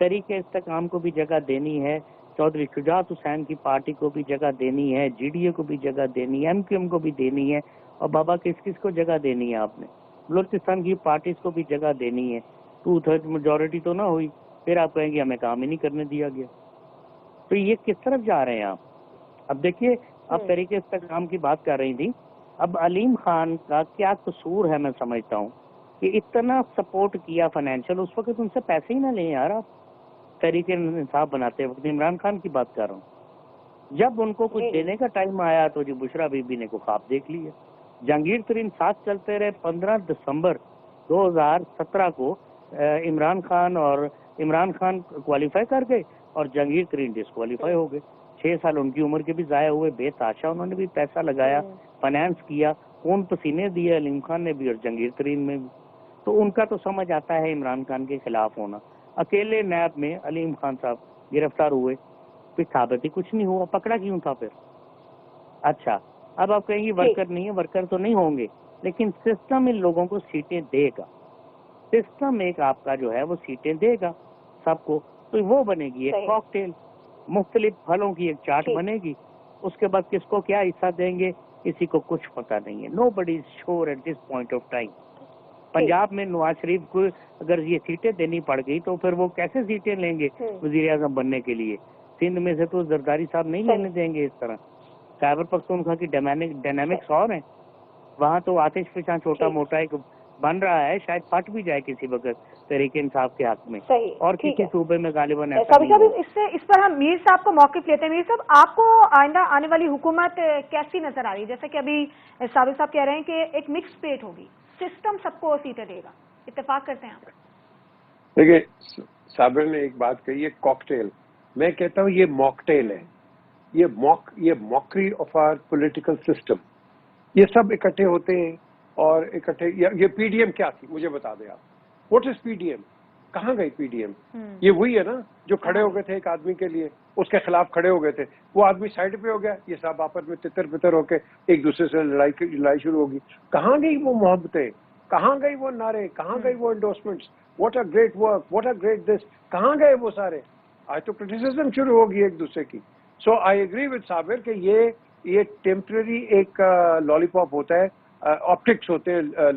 طریقہ استحکام کو بھی جگہ دینی ہے، چودھری شجاعت حسین کی پارٹی کو بھی جگہ دینی ہے، جی ڈی اے کو بھی جگہ دینی ہے، ایم کیو ایم کو بھی دینی ہے. اور بابا کس کو جگہ دینی ہے آپ نے؟ بلوچستان کی پارٹیز کو بھی جگہ دینی ہے. 2/3 میجورٹی تو نہ ہوئی، پھر آپ کہیں گے ہمیں کام ہی نہیں کرنے دیا گیا. تو یہ کس طرف جا رہے ہیں آپ؟ اب دیکھیے، اب طریقہ استحکام کی بات کر رہی تھی. اب علیم خان کا کیا قصور ہے میں سمجھتا ہوں کہ اتنا سپورٹ کیا فائنینشیل، اس وقت ان سے پیسے ہی نہ لیں یار. آپ تحریک انصاف بناتے وقت عمران خان کی بات کر رہا ہوں. جب ان کو کچھ دینے کا ٹائم آیا تو جی بشرا بی بی نے کو خواب دیکھ لیا. جہانگیر ترین ساتھ چلتے رہے. 15 دسمبر 2017 کو عمران خان کوالیفائی کر گئے اور جہانگیر ترین ڈسکوالیفائی ہو گئے. 6 سال ان کی عمر کے بھی ضائع ہوئے بے تحاشا. انہوں نے بھی پیسہ لگایا، فائنانس کیا، خون پسینے دیے علیم خان نے بھی اور جہانگیر ترین میں بھی. تو ان کا تو سمجھ آتا ہے عمران خان کے خلاف ہونا. اکیلے نیب میں علیم خان صاحب گرفتار ہوئے، پھر ثابت ہی کچھ نہیں ہوا. پکڑا کیوں تھا پھر؟ اچھا، اب آپ کہیں گے ورکر نہیں ہے، ورکر تو نہیں ہوں گے، لیکن سسٹم ان لوگوں کو سیٹیں دے گا. سسٹم ایک آپ کا جو ہے وہ سیٹیں دے گا سب کو. تو وہ بنے گی ایک کاکٹیل، مختلف پھلوں کی ایک چاٹ بنے گی. اس کے بعد کس کو کیا حصہ دیں گے کسی کو کچھ پتہ نہیں ہے. Nobody is sure at this point of time. Punjab میں نواز شریف کو اگر یہ سیٹیں دینی پڑ گئی تو پھر وہ کیسے سیٹیں لیں گے وزیر اعظم بننے کے لیے؟ سندھ میں سے تو زرداری صاحب نہیں لینے دیں گے اس طرح. خیبر پختونخوا کی ڈائنامکس اور ہیں. وہاں تو آتش فشاں چھوٹا موٹا ایک بن رہا ہے، شاید پھٹ بھی جائے کسی وقت تحریک انصاف کے حق میں. اور کسی صوبے میں غالباً اس پر ہم میر صاحب کو موقف لیتے ہیں. میر صاحب، آپ کو آئندہ آنے والی حکومت کیسی نظر آ رہی ہے؟ جیسا کہ ابھی صابر صاحب کہہ رہے ہیں کہ ایک مکس پیٹ ہوگی، سسٹم سب کو سیٹیں دے گا. اتفاق کرتے ہیں آپ؟ دیکھیے، صابر نے ایک بات کہی ہے کاکٹیل. میں کہتا ہوں یہ موکٹیل ہے. یہ موکری آف آر پولیٹیکل سسٹم. یہ سب اکٹھے ہوتے ہیں اور اکٹھے. یہ پی ڈی ایم کیا تھی مجھے بتا دیں آپ. What is P D M? کہاں گئی پی ڈی ایم؟ یہ وہی ہے نا جو کھڑے ہو گئے تھے ایک آدمی کے لیے, اس کے خلاف کھڑے ہو گئے تھے, وہ آدمی سائڈ پہ ہو گیا, یہ سب آپس میں تتر پتر ہو کے ایک دوسرے سے لڑائی شروع ہوگی. کہاں گئی وہ محبتیں؟ کہاں گئی وہ نعرے؟ کہاں گئی وہ endorsements? What a great work, what a great this, کہاں گئے وہ سارے؟ آج تو کرٹیسزم شروع ہوگی ایک دوسرے کی. سو آئی ایگری وتھ صابر کہ یہ ٹیمپرری ایک لالی پاپ ہوتا ہے, آپٹکس ہوتے ہیں,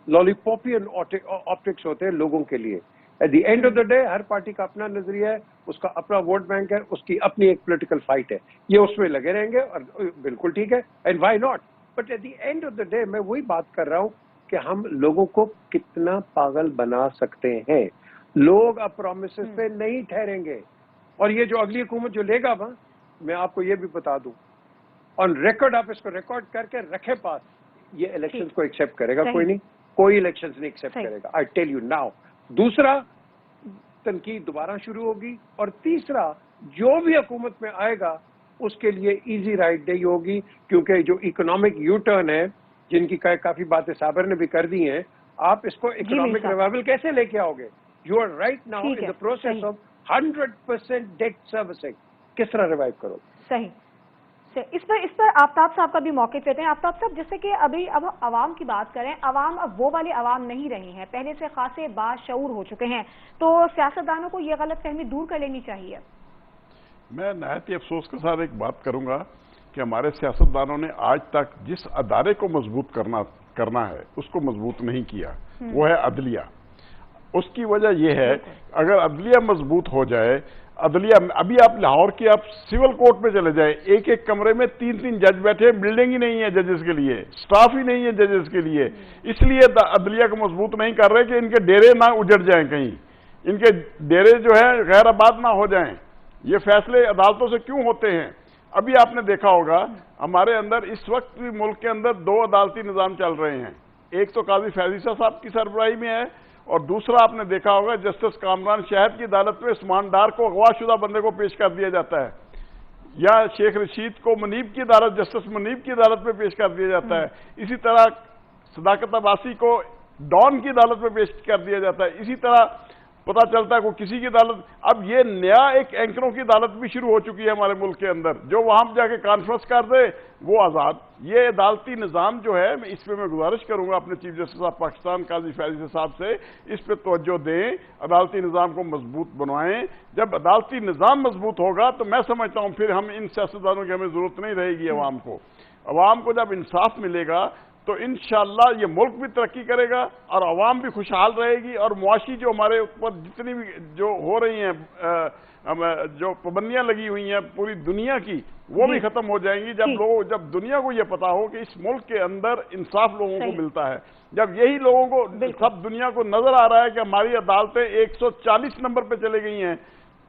لالی پاپین آپٹکس ہوتے ہیں لوگوں کے لیے. At the end of the day ہر پارٹی کا اپنا نظریہ ہے, اس کا اپنا ووٹ بینک ہے, اس کی اپنی ایک پولیٹیکل فائٹ ہے, یہ اس میں لگے رہیں گے اور بالکل ٹھیک ہے, and why not. But at the end of the day میں وہی بات کر رہا ہوں کہ ہم لوگوں کو کتنا پاگل بنا سکتے ہیں. لوگ اب پرومسز پہ نہیں ٹھہریں گے, اور یہ جو اگلی حکومت جو لے گا نا, میں آپ کو یہ بھی بتا دوں آن ریکارڈ, آپ اس کو ریکارڈ کر کے رکھے پاس, یہ الیکشنز کو ایکسیپٹ کرے گا کوئی نہیں, کوئی الیکشنز نہیں ایکسیپٹ کرے گا. I tell you now. دوسرا, تنقید دوبارہ شروع ہوگی, اور تیسرا, جو بھی حکومت میں آئے گا اس کے لیے ایزی رائٹ نہیں ہوگی, کیونکہ جو اکنامک یو ٹرن ہے جن کی کافی باتیں صابر نے بھی کر دی ہیں, آپ اس کو اکنامک ریوائول کیسے لے کے آؤ گے؟ You are right now in the process of 100% date servicing, کس طرح ریوائو کرو؟ صحیح. اس پر آفتاب صاحب کا بھی موقع لیتے ہیں. آفتاب صاحب, جیسے کہ ابھی اب عوام کی بات کریں, عوام اب وہ والے عوام نہیں رہی ہیں, پہلے سے خاصے باشعور ہو چکے ہیں, تو سیاستدانوں کو یہ غلط فہمی دور کر لینی چاہیے. میں نہایت افسوس کے ساتھ ایک بات کروں گا کہ ہمارے سیاستدانوں نے آج تک جس ادارے کو مضبوط کرنا ہے اس کو مضبوط نہیں کیا, وہ ہے عدلیہ. اس کی وجہ یہ ہے, اگر عدلیہ مضبوط ہو جائے, عدلیہ ابھی آپ لاہور کی آپ سول کورٹ میں چلے جائیں, ایک ایک کمرے میں 3 جج بیٹھے ہیں, بلڈنگ ہی نہیں ہے ججز کے لیے, سٹاف ہی نہیں ہے ججز کے لیے. اس لیے عدلیہ کو مضبوط نہیں کر رہے کہ ان کے ڈیرے نہ اجڑ جائیں, کہیں ان کے ڈیرے جو ہے غیر آباد نہ ہو جائیں. یہ فیصلے عدالتوں سے کیوں ہوتے ہیں؟ ابھی آپ نے دیکھا ہوگا ہمارے اندر اس وقت بھی ملک کے اندر 2 عدالتی نظام چل رہے ہیں. ایک تو قاضی فیضیسہ صاحب کی سربراہی میں ہے, اور دوسرا آپ نے دیکھا ہوگا جسٹس کامران شاہد کی عدالت میں عثمان ڈار کو اغوا شدہ بندے کو پیش کر دیا جاتا ہے, یا شیخ رشید کو منیب کی عدالت, جسٹس منیب کی عدالت میں پیش کر دیا جاتا ہے. اسی طرح صداقت عباسی کو ڈان کی عدالت میں پیش کر دیا جاتا ہے. اسی طرح پتہ چلتا ہے کوئی کسی کی عدالت. اب یہ نیا ایک اینکروں کی عدالت بھی شروع ہو چکی ہے ہمارے ملک کے اندر, جو وہاں جا کے کانفرنس کر دے وہ آزاد. یہ عدالتی نظام جو ہے, اس پہ میں گزارش کروں گا اپنے چیف جسٹس آف پاکستان قاضی فیضیسہ صاحب سے, اس پہ توجہ دیں, عدالتی نظام کو مضبوط بنوائیں. جب عدالتی نظام مضبوط ہوگا تو میں سمجھتا ہوں پھر ہم ان سیاستدانوں کی ہمیں ضرورت نہیں رہے گی. عوام کو جب انصاف ملے گا تو انشاءاللہ یہ ملک بھی ترقی کرے گا, اور عوام بھی خوشحال رہے گی, اور معاشی جو ہمارے اوپر جتنی بھی جو ہو رہی ہیں جو پابندیاں لگی ہوئی ہیں پوری دنیا کی, وہ بھی ختم ہو جائیں گی. جب دنیا کو یہ پتا ہو کہ اس ملک کے اندر انصاف لوگوں کو ملتا ہے, جب یہی لوگوں کو سب دنیا کو نظر آ رہا ہے کہ ہماری عدالتیں 140 نمبر پہ چلے گئی ہیں,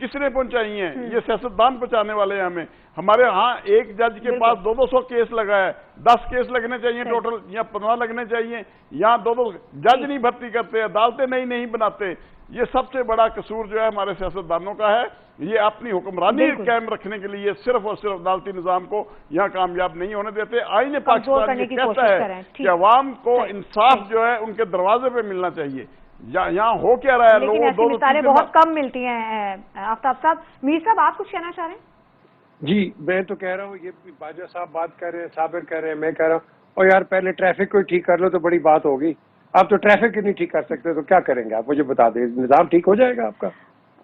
کس نے پہنچائی ہیں؟ یہ سیاستدان پہنچانے والے ہیں ہمیں. ہمارے ہاں ایک جج کے پاس 200 کیس لگا ہے, 10 کیس لگنے چاہیے ٹوٹل, یا 15 لگنے چاہیے. یہاں 2 جج نہیں بھرتی کرتے, عدالتیں نہیں بناتے. یہ سب سے بڑا قصور جو ہے ہمارے سیاستدانوں کا ہے. یہ اپنی حکمرانی قائم رکھنے کے لیے صرف اور صرف عدالتی نظام کو یہاں کامیاب نہیں ہونے دیتے. آئین پاکستان یہ کہتا ہے کہ عوام کو انصاف جو ہے ان کے دروازے پہ ملنا چاہیے. یہاں ہو کیا رہا ہے, لیکن ایسی مثالیں بہت کم ملتی ہیں. آفتاب صاحب, میر صاحب آپ کچھ کہنا چاہ رہے ہیں؟ جی, میں تو کہہ رہا ہوں, یہ باجوہ صاحب بات کر رہے ہیں, صابر کہہ رہے ہیں, میں کہہ رہا ہوں, اور یار پہلے ٹریفک کو ٹھیک کر لو تو بڑی بات ہوگی. آپ تو ٹریفک ہی نہیں ٹھیک کر سکتے تو کیا کریں گے آپ؟ مجھے بتا دیں, نظام ٹھیک ہو جائے گا آپ کا؟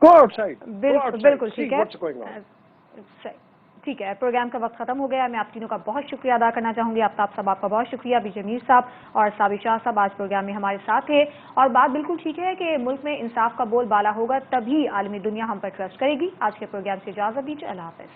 Go out side. بالکل ٹھیک ہے, ٹھیک ہے. پروگرام کا وقت ختم ہو گیا. میں آپ تینوں کا بہت شکریہ ادا کرنا چاہوں گی. آفتاب صاحب آپ کا بہت شکریہ, بی جے میر صاحب اور صابر شاہ صاحب آج پروگرام میں ہمارے ساتھ تھے. اور بات بالکل ٹھیک ہے کہ ملک میں انصاف کا بول بالا ہوگا تبھی عالمی دنیا ہم پر ٹرسٹ کرے گی. آج کے پروگرام سے اجازت دیجیے. اللہ حافظ.